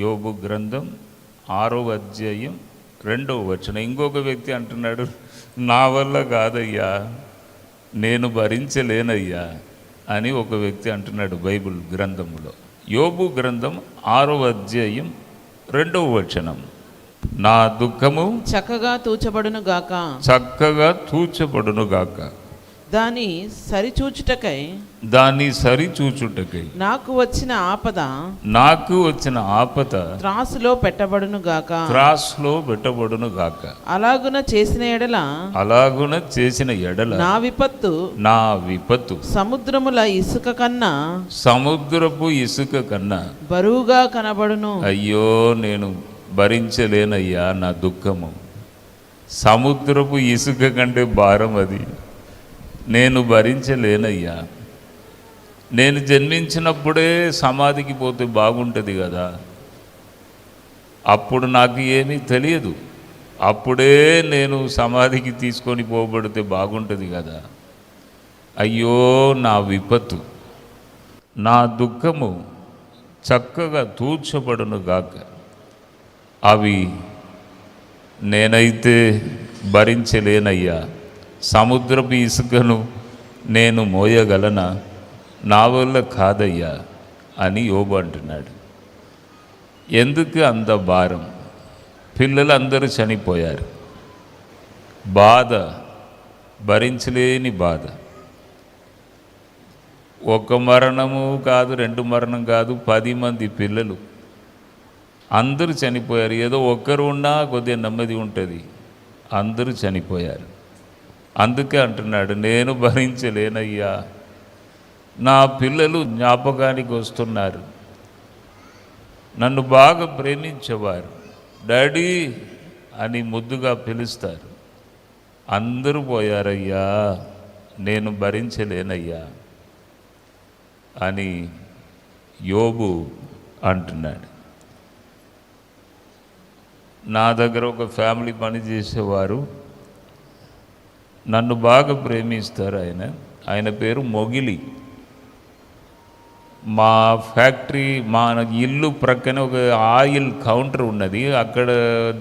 యోబు గ్రంథం 6వ అధ్యాయం 2వ వచనం. ఇంకొక వ్యక్తి అంటున్నాడు, నా వల్ల కాదయ్యా, నేను భరించలేనయ్యా అని ఒక వ్యక్తి అంటున్నాడు బైబిల్ గ్రంథంలో. యోబు గ్రంథం 6వ అధ్యాయం 2వ వచనం. నా దుఃఖము చక్కగా తూచబడును గాక, చక్కగా తూచబడును గాక, దాని సరిచూచుటకై నాకు వచ్చిన ఆపద త్రాసులో పెట్టబడును గాక. అలాగున చేసిన ఎడల నా విపత్తు సముద్రపు ఇసుక కన్నా బరువుగా కనబడును. అయ్యో, నేను భరించలేనయ్యా, నా దుఃఖము సముద్రపు ఇసుక కంటే భారం, అది నేను భరించలేనయ్యా. నేను జన్మించినప్పుడే సమాధికి పోతే బాగుంటుంది కదా, అప్పుడు నాకు ఏమీ తెలియదు, అప్పుడే నేను సమాధికి తీసుకొని పోబడితే బాగుంటుంది కదా. అయ్యో, నా విపత్తు, నా దుఃఖము చక్కగా తూర్చబడును గాక. అవి నేనైతే భరించలేనయ్యా. సముద్రపు ఇసుకను నేను మోయగలనా? నా వల్ల కాదయ్యా అని యోబు అంటున్నాడు. ఎందుకు అంత భారం? పిల్లలందరూ చనిపోయారు, బాధ, భరించలేని బాధ. ఒక మరణము కాదు, 2 మరణం కాదు, 10 మంది పిల్లలు, అందరూ చనిపోయారు. ఏదో ఒక్కరు ఉన్నా కొద్దిగా నెమ్మది ఉంటుంది, అందరూ చనిపోయారు. అందుకే అంటున్నాడు, నేను భరించలేనయ్యా. నా పిల్లలు జ్ఞాపకానికి వస్తున్నారు, నన్ను బాగా ప్రేమించేవారు, డాడీ అని ముద్దుగా పిలుస్తారు, అందరూ పోయారయ్యా, నేను భరించలేనయ్యా అని యోబు అంటున్నాడు. నా దగ్గర ఒక ఫ్యామిలీ పని చేసేవారు, నన్ను బాగా ప్రేమిస్తారు. ఆయన పేరు మొగిలి. మా ఫ్యాక్టరీ, మా ఇల్లు ప్రక్కనే ఒక ఆయిల్ కౌంటర్ ఉన్నది, అక్కడ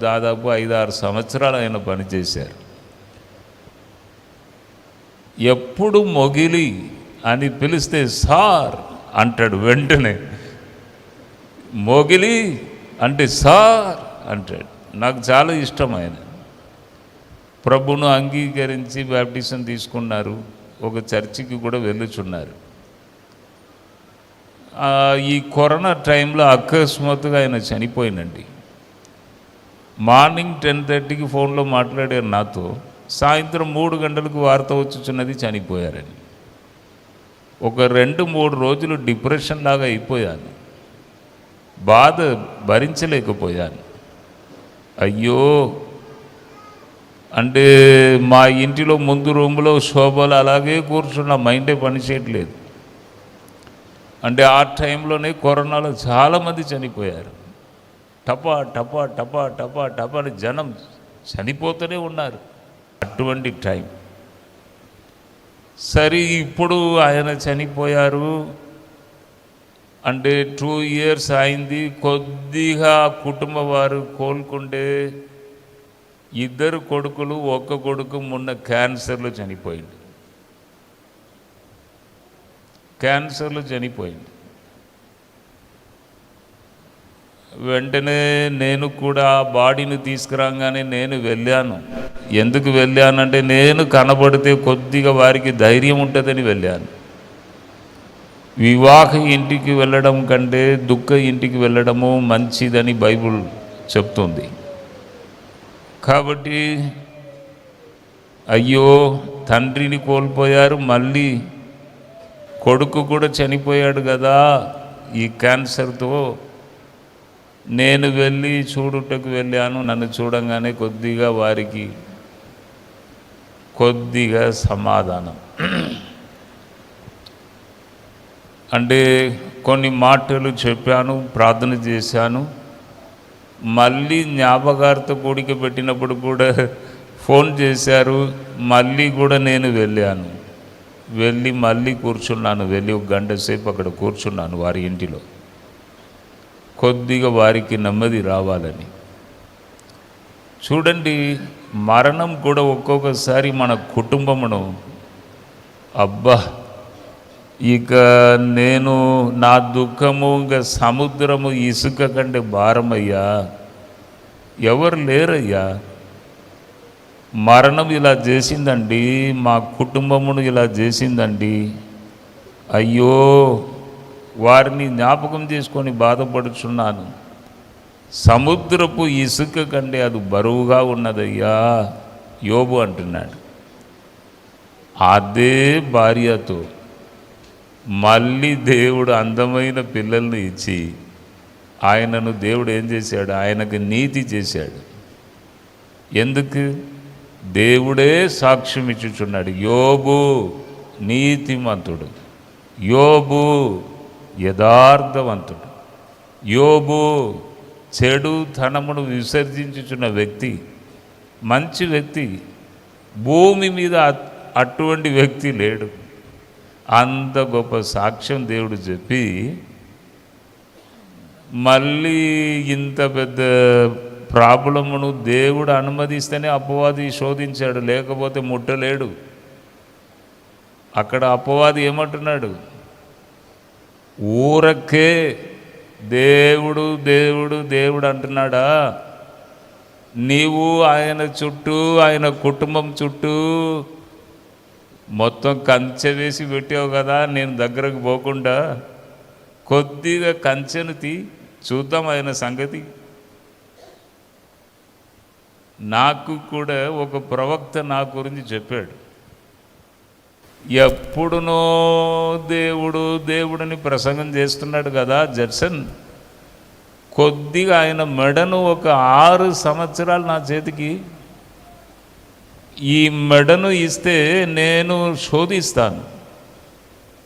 దాదాపు 5-6 సంవత్సరాలు ఆయన పనిచేశారు. ఎప్పుడు మొగిలి అని పిలిస్తే సార్ అంటాడు, వెంటనే మొగిలి అంటే సార్ అంటాడు. నాకు చాలా ఇష్టం ఆయన. ప్రభును అంగీకరించి బాప్టిజం తీసుకున్నారు, ఒక చర్చికి కూడా వెళ్ళుచున్నారు. ఈ కరోనా టైంలో అకస్మాత్తుగా ఆయన చనిపోయినండి. మార్నింగ్ 10:30కి ఫోన్లో మాట్లాడారు నాతో, సాయంత్రం 3 గంటలకు వార్త వచ్చుచున్నది చనిపోయారని. ఒక 2-3 రోజులు డిప్రెషన్ లాగా అయిపోయాను, బాధ భరించలేకపోయాను. అయ్యో అంటే మా ఇంటిలో ముందు రూమ్లో శోభలు అలాగే కూర్చున్న, మైండే పనిచేయట్లేదు. అంటే ఆ టైంలోనే కరోనాలో చాలామంది చనిపోయారు. టపా టపా టపా టపా టపా అని జనం చనిపోతూనే ఉన్నారు. అటువంటి టైం. సరే, ఇప్పుడు ఆయన చనిపోయారు అంటే 2 ఇయర్స్ అయింది. కొద్దిగా కుటుంబ వారు కోలుకుంటే 2 కొడుకులు, 1 కొడుకు మొన్న క్యాన్సర్లో చనిపోయింది. వెంటనే నేను కూడా బాడీని తీసుకురాగానే నేను వెళ్ళాను. ఎందుకు వెళ్ళానంటే, నేను కనబడితే కొద్దిగా వారికి ధైర్యం ఉంటుందని వెళ్ళాను. వివాహ ఇంటికి వెళ్ళడం కంటే దుఃఖ ఇంటికి వెళ్ళడము మంచిదని బైబిల్ చెప్తుంది. కాబట్టి అయ్యో, తండ్రిని కోల్పోయారు, మళ్ళీ కొడుకు కూడా చనిపోయాడు కదా ఈ క్యాన్సర్తో. నేను వెళ్ళి చూడుటకు వెళ్ళాను. నన్ను చూడంగానే కొద్దిగా సమాధానం. అంటే కొన్ని మాటలు చెప్పాను, ప్రార్థన చేశాను. మళ్ళీ జ్ఞాపకార్థ కూడిక పెట్టినప్పుడు కూడా ఫోన్ చేశారు, మళ్ళీ కూడా నేను వెళ్ళాను. మళ్ళీ కూర్చున్నాను. 1 గంట సేపు అక్కడ కూర్చున్నాను వారి ఇంటిలో. కొద్దిగా వారికి నెమ్మది రావాలని. చూడండి, మరణం కూడా ఒక్కొక్కసారి మన కుటుంబమును, అబ్బా ఇక నేను నా దుఃఖము ఇంకా సముద్రము ఇసుక కంటే భారమయ్యా, ఎవరు లేరయ్యా, మరణం ఇలా చేసిందండి, మా కుటుంబమును ఇలా చేసిందండి, అయ్యో వారిని జ్ఞాపకం చేసుకొని బాధపడుచున్నాను, సముద్రపు ఇసుక కంటే అది బరువుగా ఉన్నదయ్యా యోబు అంటున్నాడు. అదే భార్యతో మళ్ళీ దేవుడు అందమైన పిల్లల్ని ఇచ్చి ఆయనను దేవుడు ఏం చేశాడు, ఆయనకు నీతి చేశాడు. ఎందుకు? దేవుడే సాక్ష్యం ఇచ్చుచున్నాడు, యోబు నీతిమంతుడు, యోబు యథార్థవంతుడు, యోబు చెడుతనమును విసర్జించుచున్న వ్యక్తి, మంచి వ్యక్తి. భూమి మీద అటువంటి వ్యక్తి లేడు. అంత గొప్ప సాక్ష్యం దేవుడు చెప్పి మళ్ళీ ఇంత పెద్ద ప్రాబ్లమును దేవుడు అనుమతిస్తేనే అపవాది శోధించాడు, లేకపోతే ముట్టలేడు. అక్కడ అపవాది ఏమంటున్నాడు, ఊరకే దేవుడు దేవుడు దేవుడు అంటున్నాడా, నీవు ఆయన చుట్టూ ఆయన కుటుంబం చుట్టూ మొత్తం కంచె వేసి పెట్టావు కదా, నేను దగ్గరకు పోకుండా కొద్దిగా కంచెను చూద్దాం ఆయన సంగతి. నాకు కూడా ఒక ప్రవక్త నా గురించి చెప్పాడు, ఎప్పుడునో దేవుడు దేవుడిని ప్రసంగం చేస్తున్నాడు కదా జడ్సన్, కొద్దిగా ఆయన మెడను ఒక 6 సంవత్సరాలు నా చేతికి, ఈ మెడను ఇస్తే నేను శోధిస్తాను,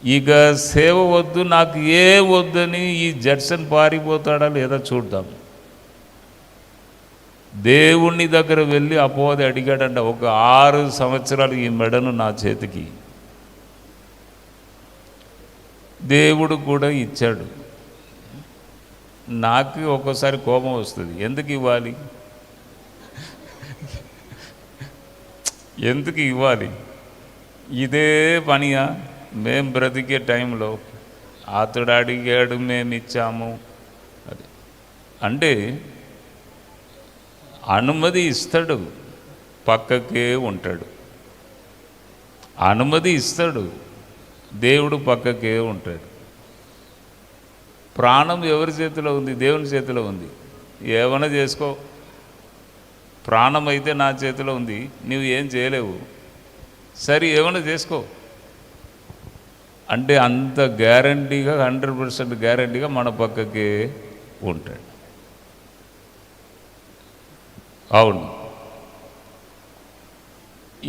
ఇక సేవ వద్దు నాకు ఏ వద్దని ఈ జడ్సన్ పారిపోతాడా లేదా చూద్దాం. దేవుని దగ్గర వెళ్ళి అపవాది అడిగాడంట, ఒక 6 సంవత్సరాలు ఈ మెడను నా చేతికి. దేవుడు కూడా ఇచ్చాడు. నాకు ఒక్కోసారి కోపం వస్తుంది, ఎందుకు ఇవ్వాలి, ఎందుకు ఇవ్వాలి, ఇదే పనియా మేం బ్రతికే టైంలో, అతడు అడిగాడు మేము ఇచ్చాము. అది అంటే అనుమతి ఇస్తాడు, పక్కకే ఉంటాడు, అనుమతి ఇస్తాడు, దేవుడు పక్కకే ఉంటాడు. ప్రాణం ఎవరి చేతిలో ఉంది? దేవుని చేతిలో ఉంది. ఏమైనా చేసుకో, ప్రాణం అయితే నా చేతిలో ఉంది, నువ్వు ఏం చేయలేవు, సరే ఏమైనా చేసుకో అంటే అంత గ్యారంటీగా 100% గ్యారంటీగా మన పక్కకే ఉంటాడు. అవును,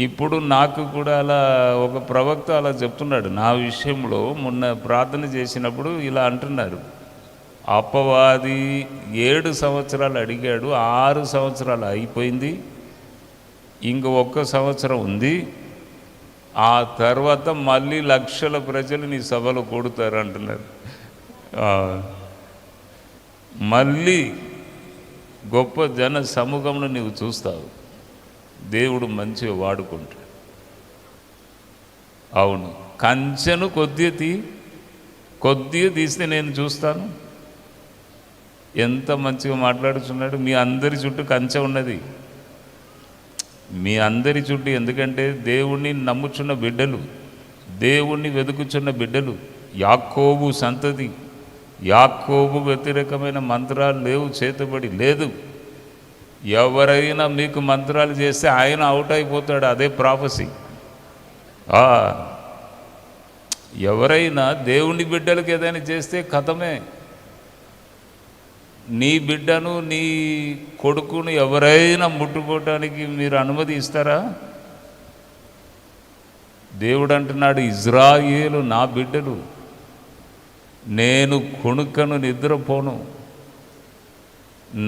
ఇప్పుడు నాకు కూడా అలా ఒక ప్రవక్త అలా చెప్తున్నాడు నా విషయంలో. మొన్న ప్రార్థన చేసినప్పుడు ఇలా అంటున్నారు, అపవాది 7 సంవత్సరాలు అడిగాడు, 6 సంవత్సరాలు అయిపోయింది, ఇంక 1 సంవత్సరం ఉంది, ఆ తర్వాత మళ్ళీ లక్షల ప్రజలు నీ సభలో కూడుతారు అంటున్నారు. మళ్ళీ గొప్ప జన సమూహంలో నీవు చూస్తావు, దేవుడు మంచిగా వాడుకుంటాడు. అవును, కంచెను కొద్దిగా తీస్తే నేను చూస్తాను. ఎంత మంచిగా మాట్లాడుతున్నాడు. మీ అందరి చుట్టూ కంచె ఉన్నది, మీ అందరి చుట్టూ. ఎందుకంటే దేవుణ్ణి నమ్ముచున్న బిడ్డలు, దేవుణ్ణి వెతుకుచున్న బిడ్డలు, యాకోబు సంతతి, యాకోబు వ్యతిరేకమైన మంత్రాలు లేవు, చేతబడి లేదు. ఎవరైనా మీకు మంత్రాలు చేస్తే ఆయన అవుట్ అయిపోతాడు, అదే ప్రాఫెసీ. ఎవరైనా దేవుని బిడ్డలకు ఏదైనా చేస్తే కథమే. నీ బిడ్డను నీ కొడుకును ఎవరైనా ముట్టుకోవటానికి మీరు అనుమతి ఇస్తారా? దేవుడు అంటున్నాడు, ఇజ్రాయేలు నా బిడ్డలు, నేను కుణుకను నిద్రపోను,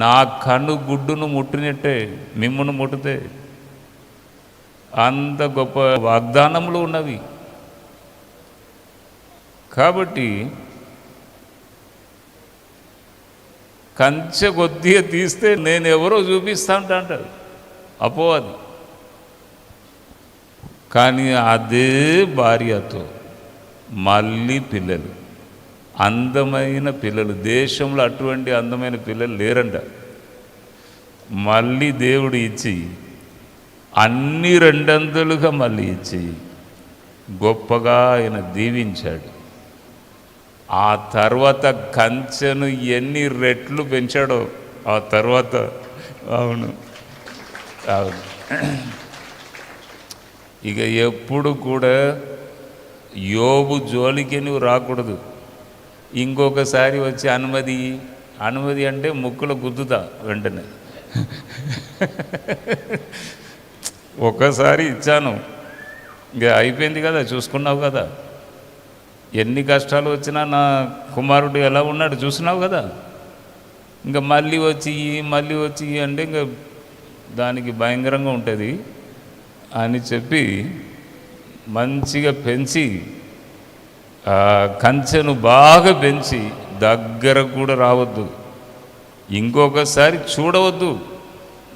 నా కన్ను గుడ్డును ముట్టినట్టే మిమ్మును ముట్టితే. అంత గొప్ప వాగ్దానములు ఉన్నవి. కాబట్టి కంచె కొద్దిగా తీస్తే నేను ఎవరో చూపిస్తా అంటాడు అపోవాది. కానీ అదే భార్యతో మళ్ళీ పిల్లలు, అందమైన పిల్లలు, దేశంలో అటువంటి అందమైన పిల్లలు లేరంట. మళ్ళీ దేవుడు ఇచ్చి అన్ని రెండంతలుగా మళ్ళీ ఇచ్చి గొప్పగా ఆయన దీవించాడు. ఆ తర్వాత కంచెను ఎన్ని రెట్లు పెంచాడో ఆ తర్వాత. అవును అవును. ఇక ఎప్పుడు కూడా యోబు జోలికి నువ్వు రాకూడదు. ఇంకొకసారి వచ్చి అనుమతి అంటే ముక్కులో గుద్దుతా వెంటనే. ఒకసారి ఇచ్చాను, ఇక అయిపోయింది కదా, చూసుకున్నావు కదా, ఎన్ని కష్టాలు వచ్చినా నా కుమారుడు ఎలా ఉన్నాడు చూసినావు కదా, ఇంకా మళ్ళీ వచ్చి అంటే ఇంకా దానికి భయంకరంగా ఉంటుంది అని చెప్పి మంచిగా పెంచి కంచెను బాగా పెంచి దగ్గర కూడా రావద్దు, ఇంకొకసారి చూడవద్దు,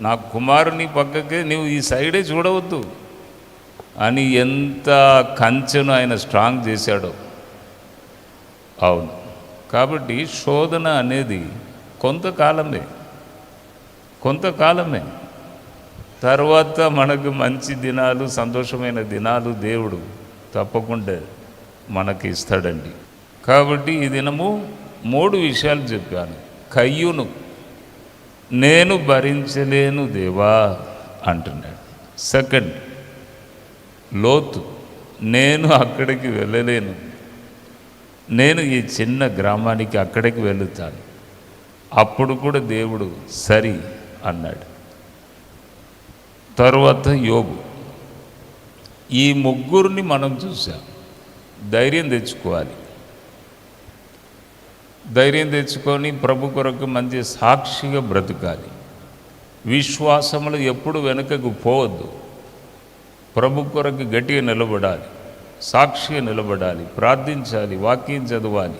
నా కుమారుని పక్కకే నువ్వు ఈ సైడే చూడవద్దు అని ఎంత కంచెను ఆయన స్ట్రాంగ్ చేశాడో. అవును. కాబట్టి శోధన అనేది కొంతకాలమే. తర్వాత మనకు మంచి దినాలు, సంతోషమైన దినాలు దేవుడు తప్పకుండా మనకి ఇస్తాడండి. కాబట్టి ఈ దినము 3 విషయాలు చెప్పాను. కయ్యూను, నేను భరించలేను దేవా అంటున్నాడు. సెకండ్, లోతు, నేను అక్కడికి వెళ్ళలేను, నేను ఈ చిన్న గ్రామానికి అక్కడికి వెళుతాను. అప్పుడు కూడా దేవుడు సరి అన్నాడు. తరువాత యోబు. ఈ ముగ్గురిని మనం చూసాం. ధైర్యం తెచ్చుకొని ప్రభు కొరకు మంచి సాక్షిగా బ్రతకాలి. విశ్వాసములు ఎప్పుడు వెనుకకు పోవద్దు. ప్రభు కొరకు గట్టిగా నిలబడాలి, సాక్షిగా నిలబడాలి, ప్రార్థించాలి, వాక్యం చదవాలి.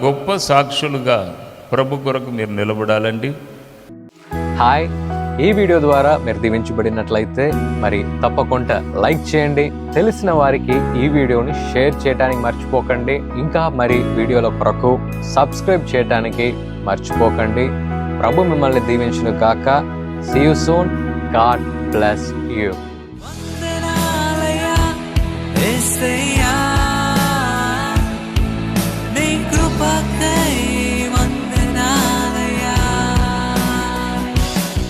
గొప్ప సాక్షులుగా ప్రభు కొరకు మీరు నిలబడాలండి. హాయ్, ఈ వీడియో ద్వారా మీరు దీవించబడినట్లయితే మరి తప్పకుండా లైక్ చేయండి. తెలిసిన వారికి ఈ వీడియోని షేర్ చేయడానికి మర్చిపోకండి. ఇంకా మరి వీడియోల కొరకు సబ్స్క్రైబ్ చేయడానికి మర్చిపోకండి. ప్రభు మిమ్మల్ని దీవించును గాక. See you soon. God bless you.